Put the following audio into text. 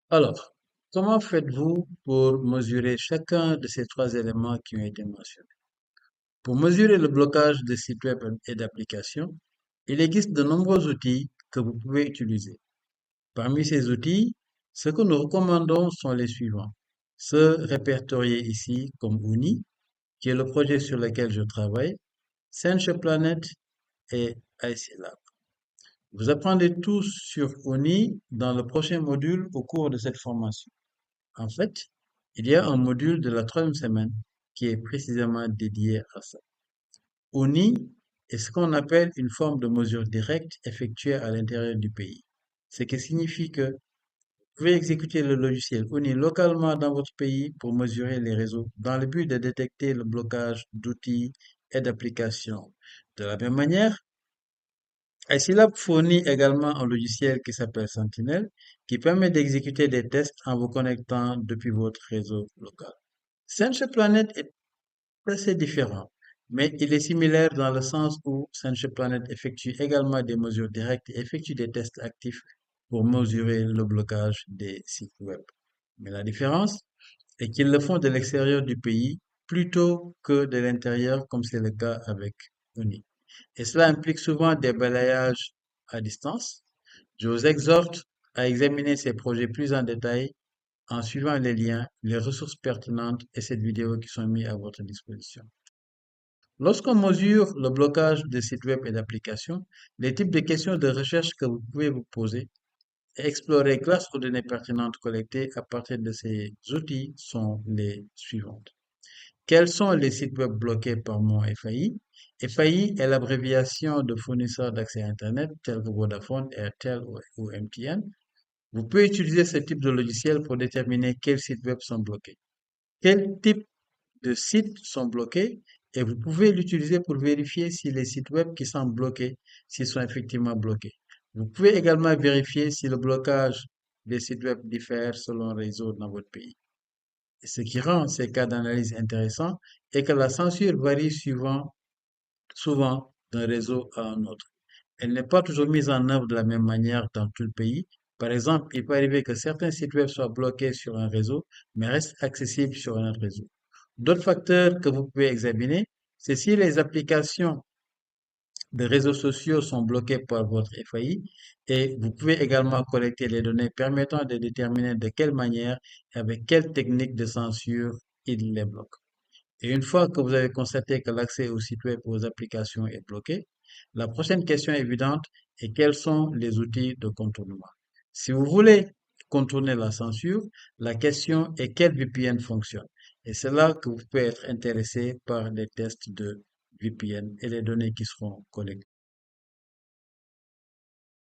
Alors, comment faites-vous pour mesurer chacun de ces trois éléments qui ont été mentionnés? Pour mesurer le blocage de sites web et d'applications, il existe de nombreux outils que vous pouvez utiliser. Parmi ces outils, ce que nous recommandons sont les suivants. Ceux répertoriés ici comme ONI, qui est le projet sur lequel je travaille, SensurePlanet et ICLab. Vous apprendrez tous sur ONI dans le prochain module au cours de cette formation. En fait, il y a un module de la troisième semaine qui est précisément dédié à ça. ONI est ce qu'on appelle une forme de mesure directe effectuée à l'intérieur du pays. Ce qui signifie que vous pouvez exécuter le logiciel ONI localement dans votre pays pour mesurer les réseaux dans le but de détecter le blocage d'outils et d'applications. De la même manière, iCilab fournit également un logiciel qui s'appelle Sentinel, qui permet d'exécuter des tests en vous connectant depuis votre réseau local. SensurePlanet est assez différent, mais il est similaire dans le sens où SensurePlanet effectue également des mesures directes et effectue des tests actifs pour mesurer le blocage des sites web. Mais la différence est qu'ils le font de l'extérieur du pays plutôt que de l'intérieur, comme c'est le cas avec Uni. Et cela implique souvent des balayages à distance. Je vous exhorte à examiner ces projets plus en détail en suivant les liens, les ressources pertinentes et cette vidéo qui sont mis à votre disposition. Lorsqu'on mesure le blocage de sites web et d'applications, les types de questions de recherche que vous pouvez vous poser et explorer grâce aux données pertinentes collectées à partir de ces outils sont les suivantes. Quels sont les sites web bloqués par mon FAI? FAI est l'abréviation de fournisseurs d'accès à Internet tels que Vodafone, Airtel ou MTN. Vous pouvez utiliser ce type de logiciel pour déterminer quels sites web sont bloqués. Quel type de sites sont bloqués? Et vous pouvez l'utiliser pour vérifier si les sites web qui sont bloqués, s'ils sont effectivement bloqués. Vous pouvez également vérifier si le blocage des sites web diffère selon les réseau dans votre pays. Et ce qui rend ces cas d'analyse intéressants est que la censure varie souvent d'un réseau à un autre. Elle n'est pas toujours mise en œuvre de la même manière dans tout le pays. Par exemple, il peut arriver que certains sites web soient bloqués sur un réseau, mais restent accessibles sur un autre réseau. D'autres facteurs que vous pouvez examiner, c'est si les applications de réseaux sociaux sont bloquées par votre FAI et vous pouvez également collecter les données permettant de déterminer de quelle manière et avec quelle technique de censure il les bloque. Et une fois que vous avez constaté que l'accès au site web ou aux applications est bloqué, la prochaine question évidente est quels sont les outils de contournement. Si vous voulez contourner la censure, la question est quel VPN fonctionne. Et c'est là que vous pouvez être intéressé par les tests de VPN et les données qui seront collectées.